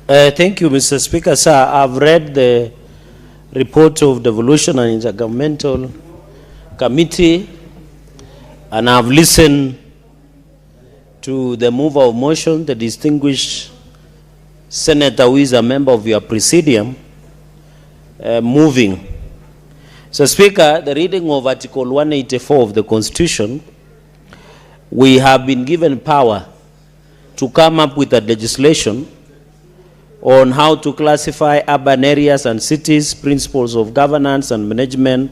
Thank you, Mr. Speaker. Sir, I've read the report of Devolution and Intergovernmental Committee, and I've listened to the mover of motion, the distinguished senator who is a member of your presidium, moving. So, Speaker, the reading of Article 184 of the Constitution, we have been given power to come up with a legislation on how to classify urban areas and cities, principles of governance and management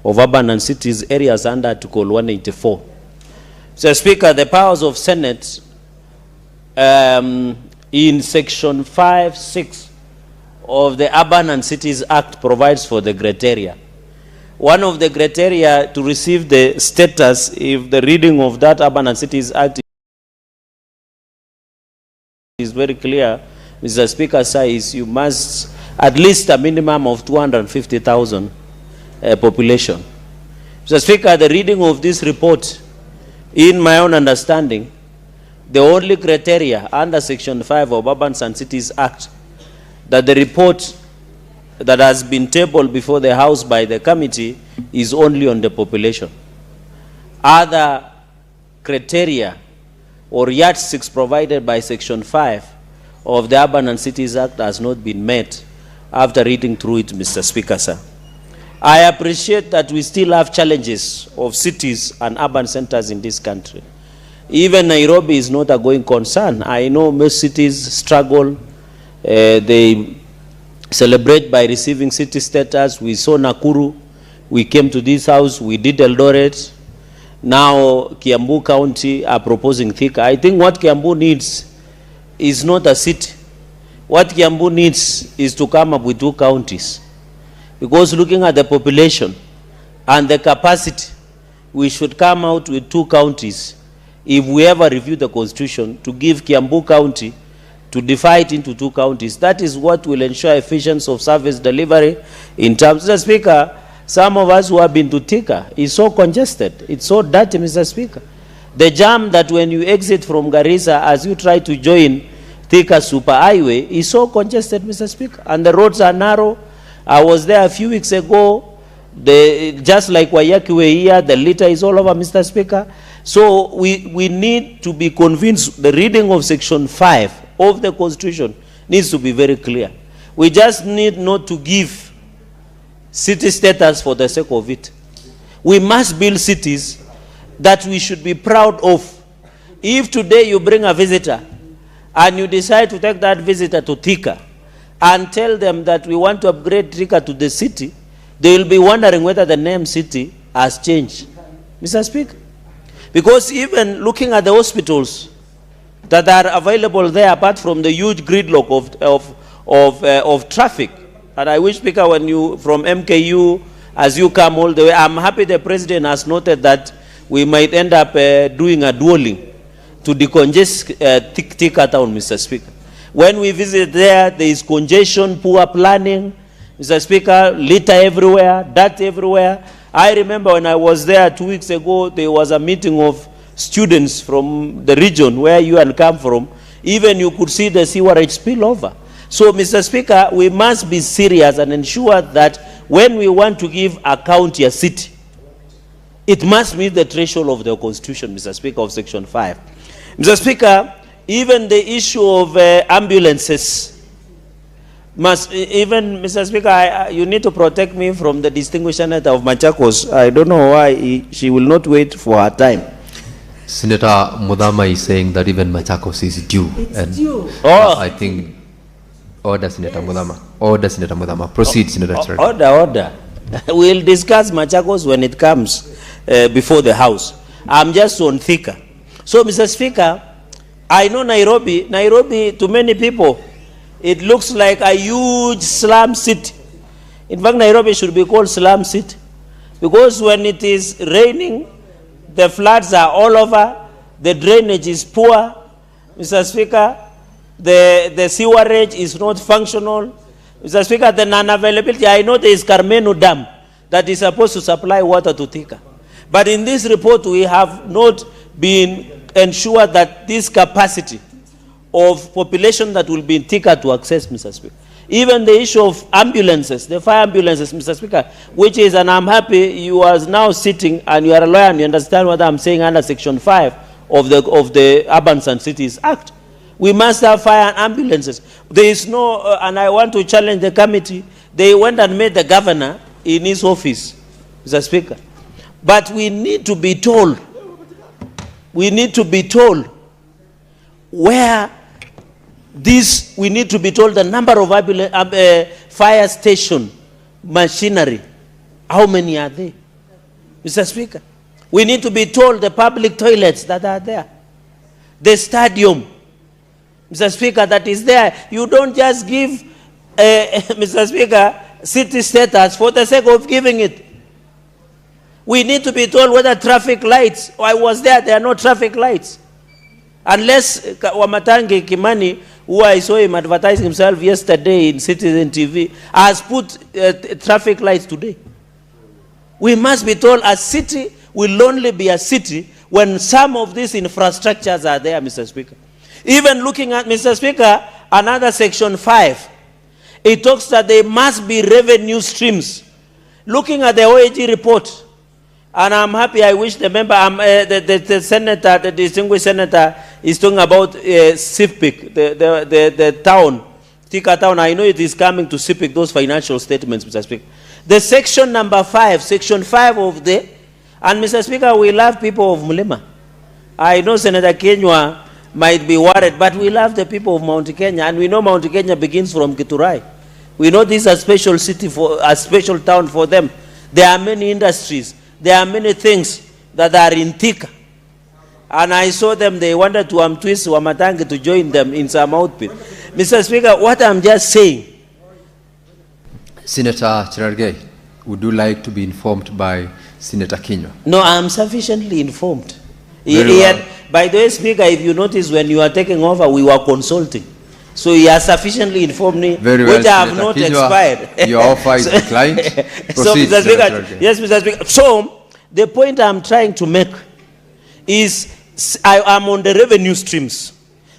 of urban and cities areas under Article 184. So, Speaker, the powers of Senate in Section 5(6) of the Urban and Cities Act provides for the criteria. One of the criteria to receive the status, if the reading of that Urban and Cities Act is very clear, Mr. Speaker, says you must at least a minimum of 250,000 population. Mr. Speaker, the reading of this report, in my own understanding, the only criteria under Section 5 of Urban and Cities Act that the report that has been tabled before the House by the committee is only on the population. Other criteria or yardsticks provided by Section 5 of the Urban and Cities Act has not been met after reading through it, Mr. Speaker, sir. I appreciate that we still have challenges of cities and urban centers in this country. Even Nairobi is not a going concern. I know most cities struggle. They celebrate by receiving city status. We saw Nakuru. We came to this house. We did Eldoret. Now Kiambu County are proposing Thika. I think what Kiambu needs is not a city. What Kiambu needs is to come up with 2 counties. Because looking at the population and the capacity, we should come out with 2 counties if we ever review the Constitution to give Kiambu County, to divide into 2 counties. That is what will ensure efficiency of service delivery in terms. Mr. Speaker, some of us who have been to Thika, is so congested. It's so dirty, Mr. Speaker. The jam that when you exit from Garissa as you try to join Thika Super Highway is so congested, Mr. Speaker. And the roads are narrow. I was there a few weeks ago. Just like Wayakiwe here, the litter is all over, Mr. Speaker. So we need to be convinced the reading of Section 5 of the Constitution needs to be very clear. We just need not to give city status for the sake of it. We must build cities that we should be proud of. If today you bring a visitor and you decide to take that visitor to Thika and tell them that we want to upgrade Thika to the city, they will be wondering whether the name city has changed, Mr. Speaker. Because even looking at the hospitals that are available there, apart from the huge gridlock of traffic, and I wish, Speaker, when you from MKU, as you come all the way, I'm happy the President has noted that we might end up doing a dueling to decongest Thika town, Mr. Speaker. When we visit there, there is congestion, poor planning, Mr. Speaker, litter everywhere, dirt everywhere. I remember when I was there 2 weeks ago, there was a meeting of students from the region where you and come from. Even you could see the sewerage spill over. So, Mr. Speaker, we must be serious and ensure that when we want to give a county a city, it must meet the threshold of the Constitution, Mr. Speaker, of Section 5. Mr. Speaker, even the issue of ambulances must, even, Mr. Speaker, you need to protect me from the distinguished senator of Machakos. I don't know why she will not wait for her time. Senator Mudama is saying that even Machakos is due. It's due. I think, order, Senator Mudama. Order, Senator Mudama. Proceed, Senator Cherargei. Order. We'll discuss Machakos when it comes before the House. I'm just on Thika. So, Mr. Speaker, I know Nairobi, to many people, it looks like a huge slum city. In fact, Nairobi should be called slum city. Because when it is raining, the floods are all over, the drainage is poor, Mr. Speaker, the sewerage is not functional. Mr. Speaker, the non-availability, I know there is Carmenu Dam that is supposed to supply water to Thika. But in this report, we have not been ensured that this capacity of population that will be in Thika to access, Mr. Speaker. Even the issue of ambulances, the fire ambulances, Mr. Speaker, which is, and I'm happy you are now sitting and you are a lawyer and you understand what I'm saying under Section 5 of the Urban and Cities Act. We must have fire and ambulances. There is no, and I want to challenge the committee, they went and met the governor in his office, Mr. Speaker. But we need to be told, where this, we need to be told the number of fire station machinery. How many are they? Mr. Speaker, we need to be told the public toilets that are there. The stadium, Mr. Speaker, that is there. You don't just give, Mr. Speaker, city status for the sake of giving it. We need to be told whether traffic lights, I was there are no traffic lights. Unless Wamatangi Kimani, who I saw him advertising himself yesterday in Citizen TV, has put traffic lights today. We must be told a city will only be a city when some of these infrastructures are there, Mr. Speaker. Even looking at, Mr. Speaker, another Section 5, it talks that there must be revenue streams. Looking at the OAG report, and I'm happy, I wish the member, the senator, the distinguished senator, is talking about CIPIC, the town, Thika town. I know it is coming to CIPIC, those financial statements, Mr. Speaker. The section number 5, Section 5 of the, and Mr. Speaker, we love people of Mulima. I know Senator Kenywa might be worried, but we love the people of Mount Kenya, and we know Mount Kenya begins from Githurai. We know this is a special city, for a special town for them. There are many industries. There are many things that are in Thika. And I saw them, they wanted to twist Wamatangi to join them in some outfit. Mr. Speaker, what I'm just saying. Senator Cherargei, would you like to be informed by Senator Kenywa? No, I'm sufficiently informed. Well. By the way, Speaker, if you notice when you are taking over, we were consulting. So he has sufficiently informed me, very well, which I have not Kenywa, expired. Your offer is declined. So, Mr. Speaker, yes, Mr. Speaker. So, the point I'm trying to make is I am on the revenue streams.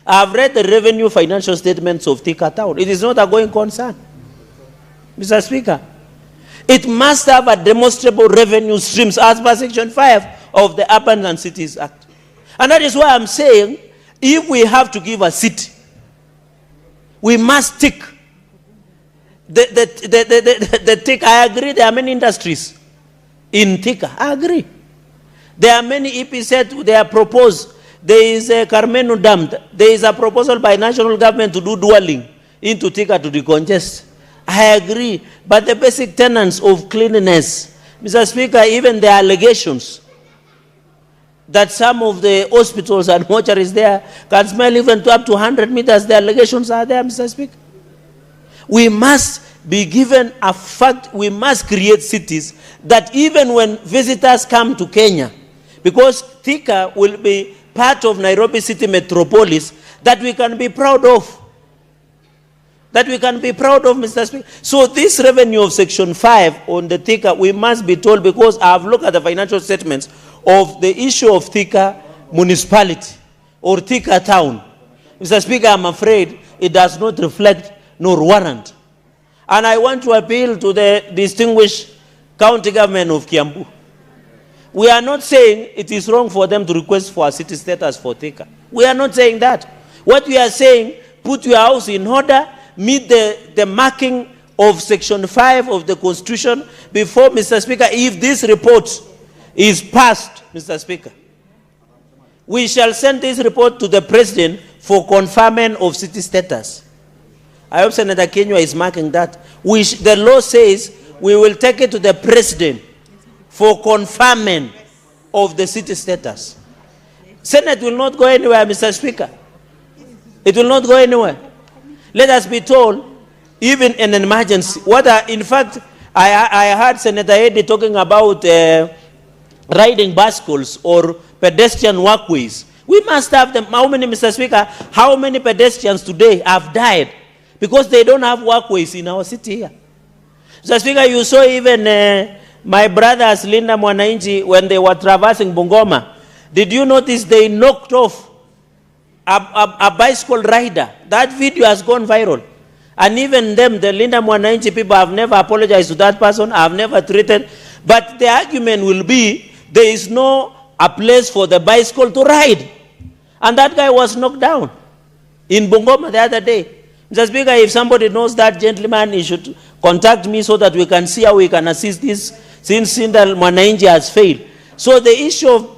I've read the revenue financial statements of Thika Town. It is not a going concern. Mr. Speaker, it must have a demonstrable revenue streams as per Section 5 of the Urban and Cities Act. And that is why I'm saying, if we have to give a city, we must tick. The tick, I agree, there are many industries in Thika. I agree. There are many EPZ, they are proposed. There is a Carmenu Dam. There is a proposal by national government to do dwelling into Thika to decongest. I agree. But the basic tenets of cleanliness, Mr. Speaker, even the allegations that some of the hospitals and mortuaries there can smell even to up to 100 meters, the allegations are there, Mr. Speaker. We must be given a fact, we must create cities that even when visitors come to Kenya, because Thika will be part of Nairobi city metropolis, that we can be proud of. That we can be proud of, Mr. Speaker. So this revenue of Section 5 on the Thika, we must be told, because I have looked at the financial statements of the issue of Thika municipality or Thika town. Mr. Speaker, I'm afraid it does not reflect nor warrant. And I want to appeal to the distinguished county government of Kiambu. We are not saying it is wrong for them to request for a city status for Thika. We are not saying that. What we are saying, put your house in order, meet the marking of Section 5 of the Constitution before, Mr. Speaker, if this report is passed, Mr. Speaker, we shall send this report to the President for conferment of city status. I hope Senator Kenywa is marking that. The law says we will take it to the President for conferment of the city status. Senate will not go anywhere, Mr. Speaker. It will not go anywhere. Let us be told, even in an emergency, in fact, I heard Senator Eddy talking about riding bicycles or pedestrian walkways. We must have them. How many, Mr. Speaker, how many pedestrians today have died because they don't have walkways in our city here? Mr. Speaker, you saw even my brothers, Linda Mwanainchi, when they were traversing Bungoma. Did you notice they knocked off a bicycle rider. That video has gone viral. And even them, the Linda Mwananchi people, have never apologized to that person, have never treated. But the argument will be, there is a place for the bicycle to ride. And that guy was knocked down in Bungoma the other day. Mr. Speaker, if somebody knows that gentleman, he should contact me so that we can see how we can assist this, since Linda Mwananchi has failed. So the issue of,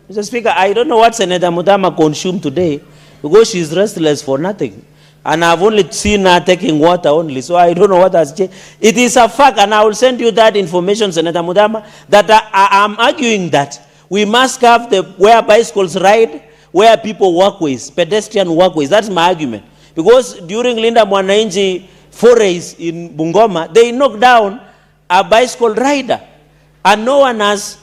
Mr. Speaker, I don't know what Senator Mudama consumed today, because she's restless for nothing. And I've only seen her taking water only, so I don't know what has changed. It is a fact, and I will send you that information, Senator Mudama, that I am arguing that we must have where bicycles ride, where people walkways, pedestrian walkways. That's my argument. Because during Linda Mwananchi forays in Bungoma, they knocked down a bicycle rider. And no one has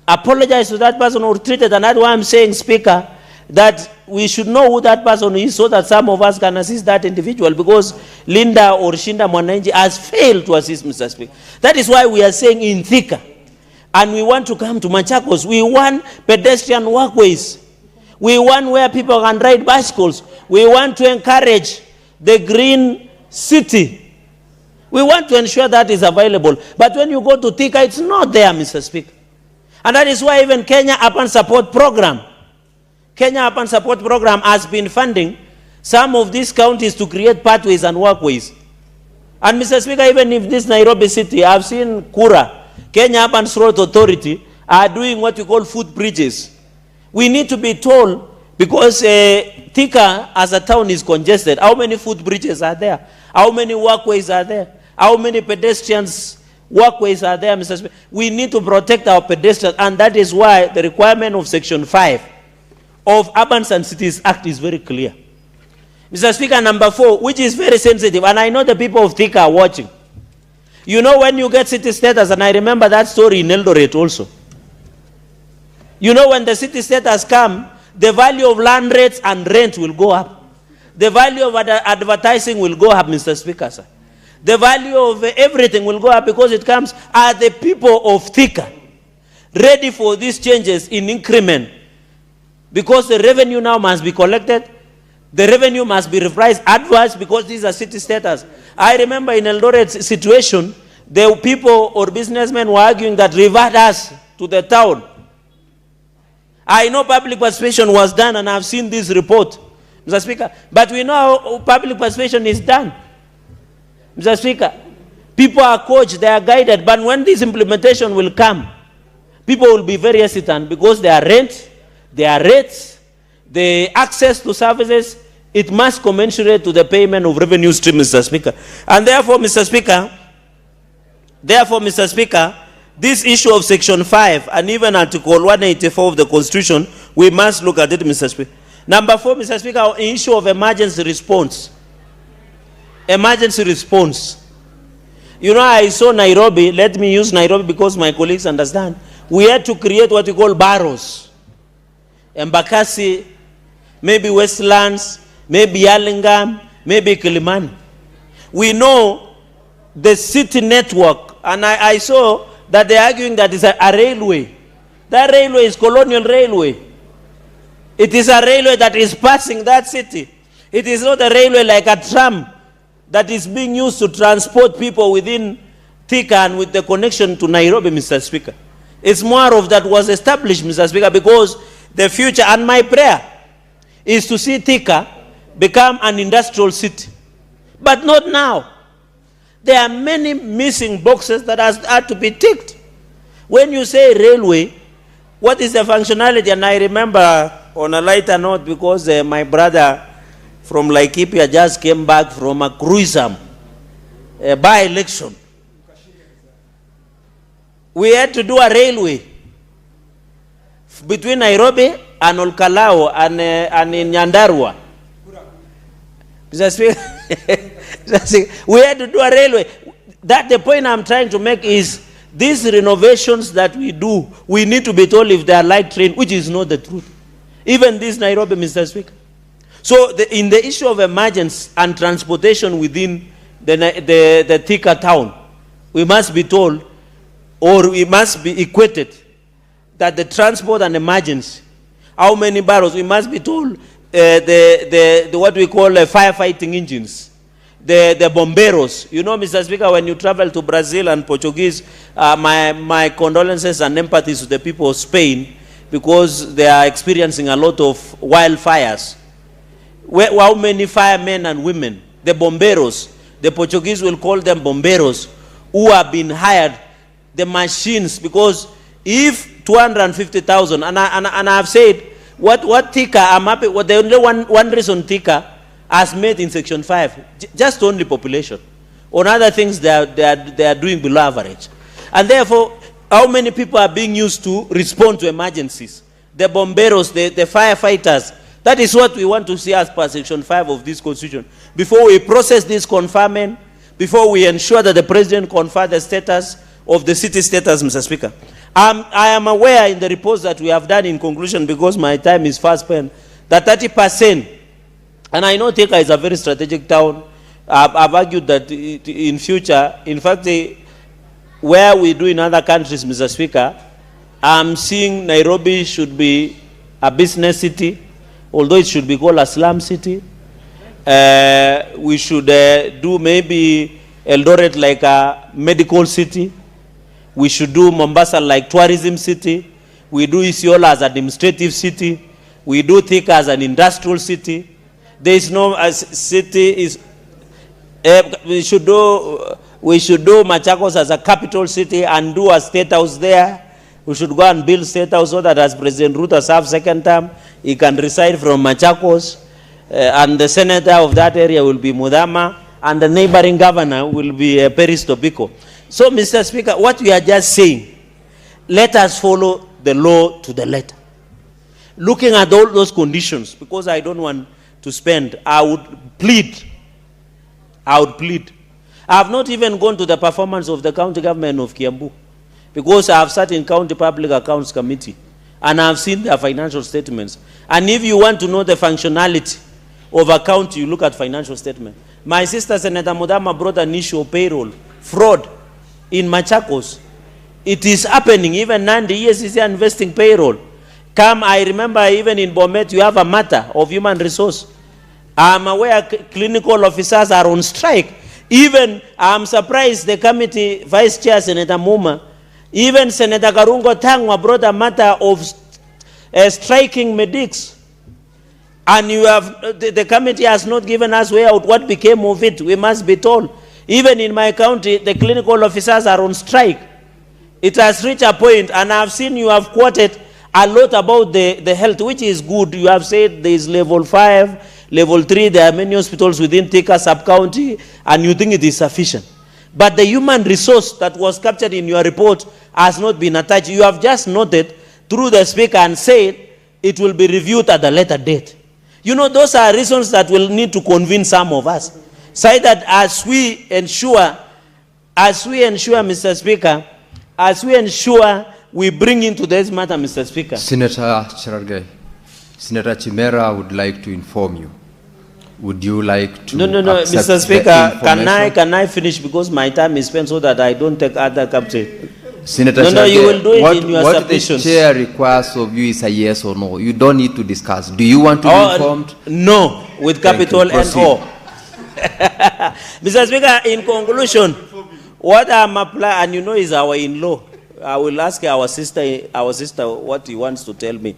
apologized to that person or treated. And that's why I'm saying, Speaker, that we should know who that person is so that some of us can assist that individual, because Linda or Shinda Mwananchi has failed to assist, Mr. Speaker. That is why we are saying in Thika, and we want to come to Machakos, we want pedestrian walkways. We want where people can ride bicycles. We want to encourage the green city. We want to ensure that is available. But when you go to Thika, it's not there, Mr. Speaker. And that is why even Kenya Urban Support Program, Kenya Urban Support Program has been funding some of these counties to create pathways and walkways. And Mr. Speaker, even if this Nairobi city, I've seen Kura, Kenya Urban Road Authority, are doing what we call footbridges. We need to be told, because Thika as a town is congested, how many footbridges are there? How many walkways are there? How many pedestrians walkways are there, Mr. Speaker? We need to protect our pedestrians, and that is why the requirement of Section 5 of Urbans and Cities Act is very clear. Mr. Speaker, number 4, which is very sensitive, and I know the people of Thika are watching. You know, when you get city status, and I remember that story in Eldoret also. You know, when the city status come, the value of land rates and rent will go up. The value of advertising will go up, Mr. Speaker, sir. The value of everything will go up, because it comes. Are the people of Thika ready for these changes in increment? Because the revenue now must be collected. The revenue must be repriced adverse, because these are city status. I remember in Eldoret's situation, the people or businessmen were arguing that revert us to the town. I know public participation was done, and I've seen this report, Mr. Speaker. But we know how public participation is done, Mr. Speaker. People are coached, they are guided, but when this implementation will come, people will be very hesitant, because their rent, their rates, the access to services, it must commensurate to the payment of revenue stream, Mr. Speaker. And therefore, Mr. Speaker, this issue of Section 5 and even Article 184 of the Constitution, we must look at it, Mr. Speaker. Number 4, Mr. Speaker, issue of emergency response. Emergency response. You know, I saw Nairobi. Let me use Nairobi because my colleagues understand. We had to create what we call barrows. Embakasi, maybe Westlands, maybe Yalingam, maybe Kilimani. We know the city network, and I saw that they're arguing that it's a railway. That railway is Colonial Railway. It is a railway that is passing that city. It is not a railway like a tram that is being used to transport people within Thika and with the connection to Nairobi, Mr. Speaker. It's more of that was established, Mr. Speaker, because the future, and my prayer, is to see Thika become an industrial city. But not now. There are many missing boxes that are to be ticked. When you say railway, what is the functionality? And I remember, on a lighter note, because my brother from Laikipia just came back from a cruisam, a by-election. We had to do a railway between Nairobi and Olkalao and in Nyandarua. We had to do a railway. That the point I'm trying to make is these renovations that we do, we need to be told if they are light train, which is not the truth. Even this Nairobi, Mr. Speaker. So in the issue of emergency and transportation within the Thika town, we must be told, or we must be equated, that the transport and emergency, how many barrels, we must be told the what we call firefighting engines, the bomberos. You know, Mr. Speaker, when you travel to Brazil and Portuguese, my condolences and empathy to the people of Spain, because they are experiencing a lot of wildfires. How many firemen and women, the bomberos, the Portuguese will call them bomberos, who have been hired, the machines, because if 250,000, and I have said, what TICA, I'm happy, what the only one reason TICA has made in Section 5, just only population. On other things, they are doing below average. And therefore, how many people are being used to respond to emergencies? The bomberos, the firefighters. That is what we want to see as per Section 5 of this Constitution. Before we process this conferment, before we ensure that the President confer the status of the city status, Mr. Speaker. I am aware in the reports that we have done in conclusion, because my time is fast spent, that 30%, and I know Thika is a very strategic town. I've argued that in future, in fact, where we do in other countries, Mr. Speaker, I'm seeing Nairobi should be a business city, although it should be called a slum city. We should do maybe Eldoret like a medical city. We should do Mombasa like tourism city. We do Isiolo as administrative city. We do Thika as an industrial city. There is no city is. We should do Machakos as a capital city and do a state house there. We should go and build state house so that as President Ruto serves second term, he can reside from Machakos, and the senator of that area will be Mudama, and the neighboring governor will be Peris Tobiko. So, Mr. Speaker, what we are just saying, let us follow the law to the letter. Looking at all those conditions, because I don't want to spend, I would plead. I have not even gone to the performance of the county government of Kiambu, because I have sat in County Public Accounts Committee, and I have seen their financial statements. And if you want to know the functionality of a county, you look at financial statement. My sister, Senator Mudama, brought an issue of payroll, fraud in Machakos. It is happening. Even Nandi, yes, is investing payroll. I remember even in Bomet, you have a matter of human resource. I'm aware clinical officers are on strike. Even, I'm surprised the committee vice chair, Senator Muma, even Senator Karungo Tangwa brought a matter of striking medics. And you have, the committee has not given us way out what became of it. We must be told. Even in my county, the clinical officers are on strike. It has reached a point, and I've seen you have quoted a lot about the health, which is good. You have said there is level 5, level 3, there are many hospitals within Thika sub-county, and you think it is sufficient. But the human resource that was captured in your report has not been attached. You have just noted through the speaker and said it will be reviewed at a later date. You know, those are reasons that will need to convince some of us. Say that as we ensure, Mr. Speaker, as we ensure we bring into this matter, Mr. Speaker. Senator Cherargei, Senator Chimera would like to inform you. Would you like to? No, Mr. Speaker, can I finish, because my time is spent, so that I don't take other captain. Senator Cherargei, you will do it in your submissions. What the chair requires of you is a yes or no. You don't need to discuss. Do you want to be informed? No, with capital N-O. Mr. Speaker, in conclusion, what I'm applying, and you know, is our in-law. I will ask our sister what he wants to tell me,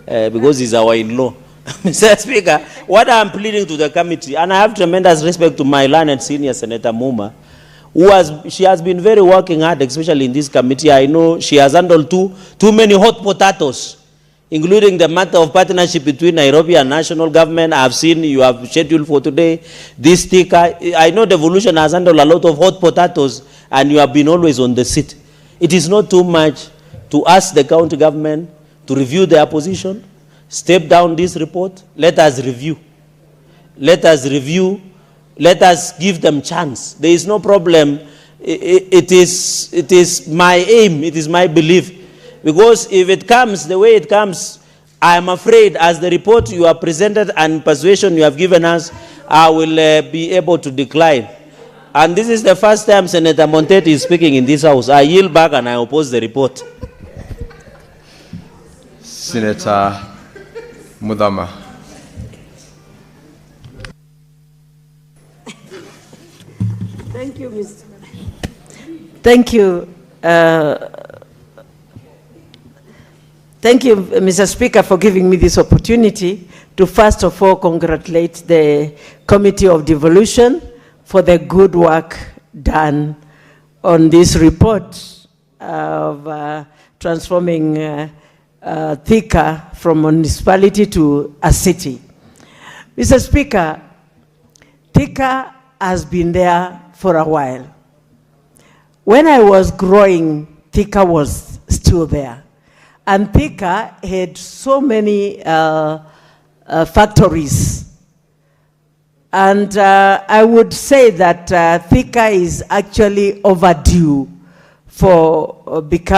because he's our in-law. Mr. Speaker, what I'm pleading to the committee, and I have tremendous respect to my learned senior Senator Muma, she has been very working hard, especially in this committee. I know she has handled too many hot potatoes, including the matter of partnership between Nairobi and national government. I have seen you have scheduled for today this sticker. I know devolution has handled a lot of hot potatoes, and you have been always on the seat. It is not too much to ask the county government to review their position, step down this report. Let us review. Let us give them chance. There is no problem. It is my aim, it is my belief. Because if it comes the way it comes, I am afraid, as the report you have presented and persuasion you have given us, I will be able to decline. And this is the first time Senator Monteti is speaking in this house. I yield back and I oppose the report. Senator Mudama. Thank you, Mr. Thank you. Thank you, Mr. Speaker, for giving me this opportunity to first of all congratulate the Committee of Devolution for the good work done on this report of transforming Thika from municipality to a city. Mr. Speaker, Thika has been there for a while. When I was growing, Thika was still there. And Thika had so many factories. And I would say that Thika is actually overdue for becoming